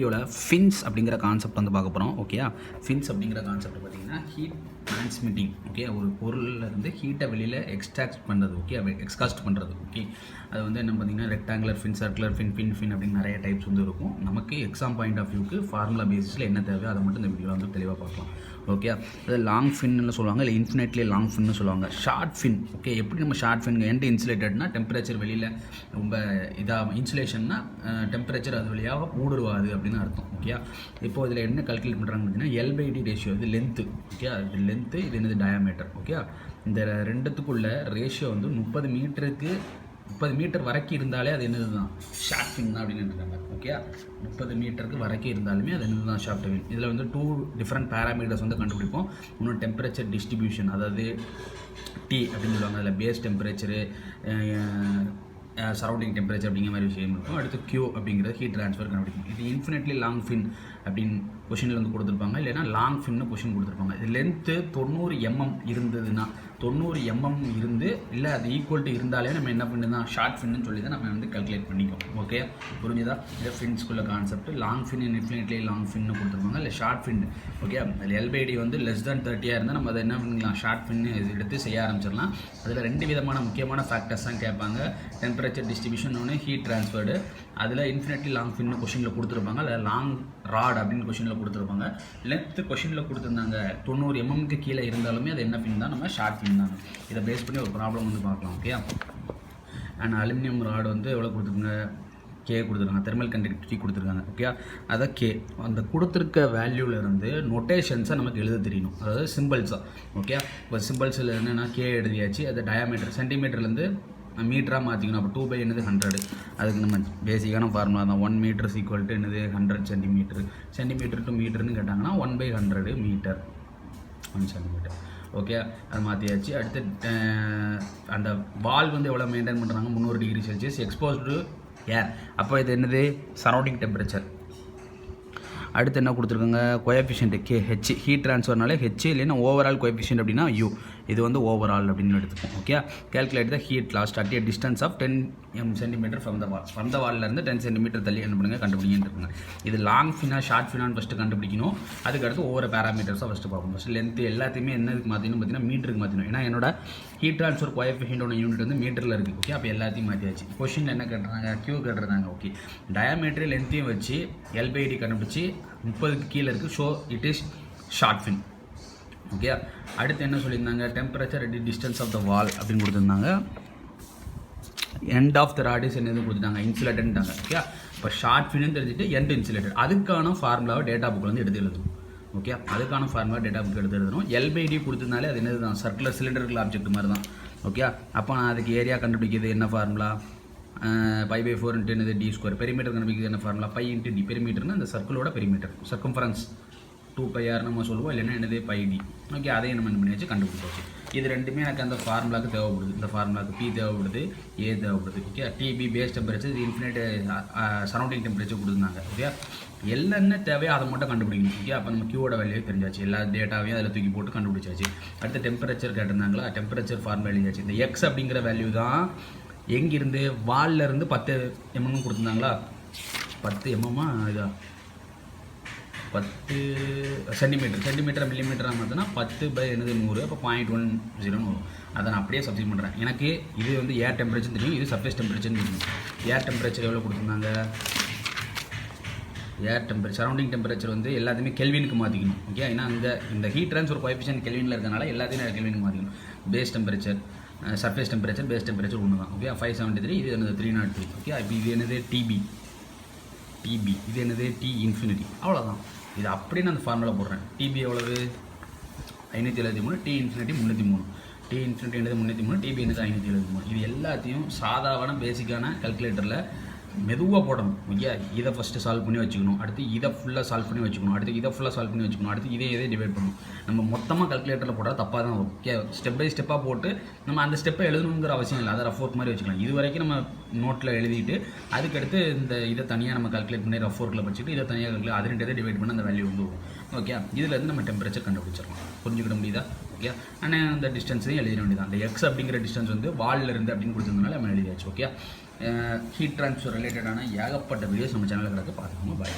வீடியோவில் ஃபின்ஸ் அப்படிங்கிற கான்செப்ட் வந்து பார்க்க போகிறோம். ஓகேயா, ஃபின்ஸ் அப்படிங்கிற கான்செப்ட் பார்த்தீங்கன்னா ஹீட் டிரான்ஸ்மிட்டிங். ஓகே, ஒரு பொருளிலேருந்து ஹீட்டை வெளியில் எக்ஸ்ட்ராக்ட் பண்ணுறது. ஓகே, எக்ஸ்காஸ்ட் பண்ணுறது. ஓகே, அது வந்து என்ன பார்த்தீங்கன்னா rectangular fin, circular fin, fin அப்படின்னு நிறைய டைப்ஸ் வந்து இருக்கும். நமக்கு எக்ஸாம் பாயிண்ட் ஆஃப் வியூக்கு ஃபார்முலா பேசிஸில் என்ன தேவை அதை மட்டும் இந்த வீடியோவில் வந்து தெளிவாக பார்க்கலாம். ஓகே, அது லாங் ஃபின்னு சொல்லுவாங்க, இல்லை இன்ஃபினிட்லி லாங் ஃபின்னு சொல்லுவாங்க. Short fin. ஓகே, எப்படி நம்ம ஷார்ட் ஃபின் எண்ட் இன்சுலேட்டட்னா டெம்பரேச்சர் வெளியில் ரொம்ப இதாக இன்சுலேஷன்னா டெம்பரேச்சர் அது வழியாக ஊடுருவாது அப்படின்னு அர்த்தம். ஓகே, இப்போ இதில் என்ன கால்குலேட் பண்ணுறாங்க பார்த்தீங்கன்னா L/D ரேஷியோ. இது லென்த்து. ஓகே, இது லென்த்து, இது என்னது டயாமீட்டர். ஓகே, இந்த ரெண்டுத்துக்குள்ள ரேஷியோ வந்து 30 மீட்டர் வரைக்கும் இருந்தாலே அது என்னது தான் ஷார்ட் ஃபின் தான் அப்படின்னு இருக்காங்க. ஓகே, 30 மீட்டருக்கு வரைக்கும் இருந்தாலுமே அது என்னது தான் ஷார்ட் ஃபின். இதில் வந்து 2 டிஃப்ரெண்ட் பேராமீட்டர்ஸ் வந்து கண்டுபிடிப்போம். இன்னும் டெம்பரேச்சர் டிஸ்ட்ரிபியூஷன், அதாவது T அப்படின்னு சொல்லுவாங்க. அதில் பேஸ் டெம்பரேச்சரு, சரௌண்டிங் டெம்பரேச்சர் அப்படிங்கிற மாதிரி விஷயம் இருக்கும். அடுத்து Q அப்படிங்கிறது ஹீட் ட்ரான்ஸ்ஃபர் கண்டுபிடிக்கும். இது இன்ஃபினிட்லி லாங் ஃபின் அப்படின்னு கொஷினில் வந்து கொடுத்துருப்பாங்க, இல்லைனா லாங் ஃபின்னு கொஷின் கொடுத்துருப்பாங்க. இது லென்த்து 90 mm இருந்ததுன்னா 90 mm இருந்து இல்லை அது ஈக்குவல் டு இருந்தாலே நம்ம என்ன பண்ணுதான் ஷார்ட் ஃபின்னு சொல்லி தான் நம்ம வந்து கால்குலேட் பண்ணிக்கோம். ஓகே, புரிஞ்சுதா? இது ஃபின்ஸ்குள்ள concept. Long fin infinitely long ஃபின்னு கொடுத்துருப்பாங்க, இல்லை ஷார்ட் ஃபின். ஓகே, அதில் L/D வந்து லெஸ் தேன் 30 இருந்தால் நம்ம அதை என்ன பண்ணிக்கலாம், ஷார்ட் ஃபின்னு எடுத்து செய்ய ஆரம்பிச்சிடலாம். அதில் 2 விதமான முக்கியமான ஃபேக்டர்ஸ் தான் கேட்பாங்க. டெம்பரேச்சர் டிஸ்ட்ரிபியூஷன் ஒன்று, ஹீட் ட்ரான்ஸ்ஃபர்டு. அதில் இன்ஃபினிட்லி லாங் ஃபின்னு கொஷினில் கொடுத்துருப்பாங்க, அதில் லாங் ராட் அப்படின்னு கொஷினில் கொடுத்துருப்பாங்க. லென்த்து கொஷினில் கொடுத்துருந்தாங்க 90 mmக்கு கீழே இருந்தாலுமே அது என்ன ஃபின் தான், நம்ம ஷார்ட் ஃபின் தான். இதை பேஸ் பண்ணி ஒரு ப்ராப்ளம் வந்து பார்க்கலாம். ஓகே, அண்ட் அலுமினியம் ராடு வந்து எவ்வளோ கொடுத்துருங்க, K கொடுத்துருக்காங்க. தெர்மல் கண்டக்டிவிட்டி கொடுத்துருக்காங்க. ஓகே, அதை K அந்த கொடுத்துருக்க வேல்யூலேருந்து நொட்டேஷன்ஸை நமக்கு எழுத தெரியணும், அதாவது சிம்பிள்ஸாக. ஓகே, இப்போ சிம்பிள்ஸில் என்னென்னா K எழுதியாச்சு. அது டயாமீட்டர் சென்டிமீட்டர்லேருந்து மீட்டராக மாற்றிக்கணும். அப்போ 2 என்னது 100. அதுக்கு நம்ம பேசிக்கான ஃபார்முலா தான். 1 மீட்டர் ஈக்குவல் டு என்னது 100 சென்டிமீட்டர். சென்டிமீட்டர் டு மீட்டர்னு கேட்டாங்கன்னா 1/100 மீட்டர் 1 சென்டிமீட்டர். ஓகே, அது மாற்றியாச்சு. அடுத்து அந்த வால் வந்து எவ்வளோ மெயின்டைன் பண்ணுறாங்க, 300 டிகிரி செல்சியஸ் எக்ஸ்போஸ்டு ஏர். அப்போ இது என்னது சரௌண்டிங் டெம்பரேச்சர். அடுத்து என்ன கொடுத்துருக்காங்க, கோஎஃபிஷியன்ட் KH. ஹீட் ட்ரான்ஸ்ஃபர்னாலே H, இல்லைன்னா ஓவரால் கோஎஃபிஷியன்ட் அப்படின்னா U. இது வந்து ஓவரால் அப்படின்னு எடுத்துப்போம். Okay, calculate the heat lost at a distance of 10 cm from the wall. From the வால்லேருந்து 10 cm தள்ளி என்ன பண்ணுங்க கண்டுபிடிங்கன்னு இருக்குங்க. இது லாங் ஃபினா ஷார்ட் ஃபினான்னு ஃபஸ்ட்டு கண்டுபிடிக்கணும். அதுக்கடுத்து ஒவ்வொரு பேராமீட்டர்ஸாக ஃபஸ்ட்டு பார்ப்போம். ஃபஸ்ட்டு லென்த்து எல்லாத்தையுமே என்னதுக்கு மாற்றணும் பார்த்தீங்கன்னா மீட்டருக்கு மாற்றணும். ஏன்னா என்னோட ஹீட் ட்ரான்ஸ்ஃபர் கோஎஃபிஷியன்டோட யூனிட் வந்து மீட்டரில் இருக்குது. ஓகே, அப்போ எல்லாத்தையும் மாற்றியாச்சு. கொஷின் என்ன கேட்டுறாங்க, Q கேட்டுருந்தாங்க. ஓகே, டயாமீட்டர் லென்த்தையும் வச்சு L/D கண்டுபிடிச்சி 30க்கு கீழே இருக்குது. So it is short fin. Okay, அடுத்து என்ன சொல்லியிருந்தாங்க, temperature at distance of the wall அப்படின்னு கொடுத்துருந்தாங்க. End of the rod is என்னது கொடுத்துட்டாங்க, இன்சுலேட்டன்ட்டாங்க. ஓகே, இப்போ ஷார்ட் ஃபின்னு தெரிஞ்சுட்டு எண்ட் இன்சுலேட்டட். அதுக்கான ஃபார்முலாவை டேட்டா புக்கில் வந்து எடுத்து எழுதணும். ஓகே, அதுக்கான ஃபார்முலா டேட்டா புக் எடுத்து எழுதணும். L/D கொடுத்துருந்தாலே அது என்னது தான் சர்க்குலர் சிலிண்டர்கள் ஆப்ஜெக்ட் மாதிரி தான். ஓகே, அப்போ நான் அதுக்கு ஏரியா கண்டுபிடிக்கிறது என்ன ஃபார்முலா, π/4 இன்ட்டு என்னது d². பெரிமீட்டர் கண்டுபிடிக்கிறது என்ன ஃபார்முலா, π இன்ட்டு d. பெரிமீட்டர்னா அந்த சர்க்கிளோட பெரிமீட்டர், சர்க்கம்ஃபரன்ஸ் 2πr நம்ம சொல்லுவோம், இல்லைன்னா என்னது πd. ஓகே, அதையும் நம்ம என்ன பண்ணியாச்சு கண்டுபிடிச்சாச்சு. இது ரெண்டுமே எனக்கு அந்த ஃபார்முலாவுக்கு தேவைப்படுது. இந்த ஃபார்முலாவுக்கு P தேவைப்படுது, A தேவைப்படுது. ஓகே, TB பேஸ் டெம்பரேச்சர், இது இன்ஃபினிட் சரௌண்டிங் டெம்பரேச்சர் கொடுத்துருந்தாங்க. ஓகே, என்ன தேவையோ அதை மட்டும் கண்டுபிடிக்கணும். ஓகே, அப்போ நம்ம Qவோட வேல்யூவே தெரிஞ்சாச்சு. எல்லா டேட்டாவையும் அதில் தூக்கி போட்டு கண்டுபிடிச்சாச்சு. அடுத்து டெம்பரேச்சர் கேட்டிருந்தாங்களா, டெம்பரேச்சர் ஃபார்முலா எழுதியாச்சு. இந்த X அப்படிங்கிற வேல்யூ தான் எங்கிருந்து வாலில் இருந்து 10 mm கொடுத்துருந்தாங்களா, 10 mm இதா 10 சென்டிமீட்டர் மில்லிமீட்டராக மாற்றினா 10/100. அப்போ 0.10 வரும். அதை நான் அப்படியே சப்ஸ்டிட் பண்ணுறேன். எனக்கு இது வந்து ஏர் டெம்பரேச்சர் தெரியும், இது சர்ஃபேஸ் டெம்பரேச்சர்னு தெரியும். ஏர் டெம்பரேச்சர் எவ்வளோ கொடுத்துருந்தாங்க, ஏர் டெம்பரேச்சர் சரௌண்டிங் டெம்பரேச்சர் வந்து எல்லாத்தையுமே கெல்வினுக்கு மாற்றிக்கணும். ஓகே, ஏன்னா இந்த ஹீட் ட்ரான்ஸ்ஃபர் கோஎஃபிஷியன்ட் கெல்வினில் இருக்கனால எல்லாத்தையும் கெல்வினுக்கு மாற்றிக்கணும். Base temperature, surface temperature, base temperature ஒன்று தான். ஓகே, 573, இது என்னது 303. ஓகே, இப்போ இது என்னது TB, இது என்னது T இன்ஃபினிட்டி. அவ்வளோதான். இது அப்படியே நான் அந்த ஃபார்முலா போடுறேன். TB எவ்வளவு 573, T இன்ஃபினிட்டி 303. T இன்ஃபினிட்டி என்னது 303, TB என்னது 573. இது எல்லாத்தையும் சாதாரண பேசிக்கான கல்குலேட்டரில் மெதுவாக போடணும். ஓகே, இதை ஃபஸ்ட்டு சால்வ் பண்ணி வச்சுக்கணும். அடுத்து இதை ஃபுல்லாக சால்வ் பண்ணி வச்சுக்கணும். அடுத்து இதை ஃபுல்லாக சால்வ் பண்ணி வச்சுக்கணும். அடுத்து இதே டிவைட் பண்ணணும். நம்ம மொத்தமாக கல்குலேட்டரில் போட்டால் தப்பாக தான் வரும். ஓகே, ஸ்டெப் பை ஸ்டெப்பாக போட்டு நம்ம அந்த ஸ்டெப்பை எழுதணுங்கிற அவசியம் இல்லை. அதை ரஃப் ஒர்க் மாதிரி வச்சுக்கலாம். இது வரைக்கும் நம்ம நோட்டில் எழுதிட்டு அதுக்கடுத்து இதை தனியாக நம்ம கல்குலேட் பண்ணி ரஃப் ஒர்க்கில் வச்சுட்டு இதை தனியாக கல்குலேட் அது 2 டிவைட் பண்ணி அந்த வேல்யூ வந்து வரும். ஓகே, இதுலேருந்து நம்ம டெம்பரேச்சர் கண்டுபிடிச்சிடலாம். புரிஞ்சுக்கிட முடியுதா? ஓகே, ஆனால் அந்த டிஸ்டன்ஸையும் எழுதிட வேண்டியதான். அந்த X அப்படிங்கிற டிஸ்டன்ஸ் வந்து வாலில் இருந்து அப்படின்னு கொடுத்ததுனால நம்ம எழுதியாச்சு. ஓகே, ஹீட் ட்ரான்ஸ்ஃபர் ரிலேட்டடான ஏகப்பட்ட வீடியோஸ் நம்ம சேனலில் கிடக்கு, பார்த்துக்கோங்க. பாய்.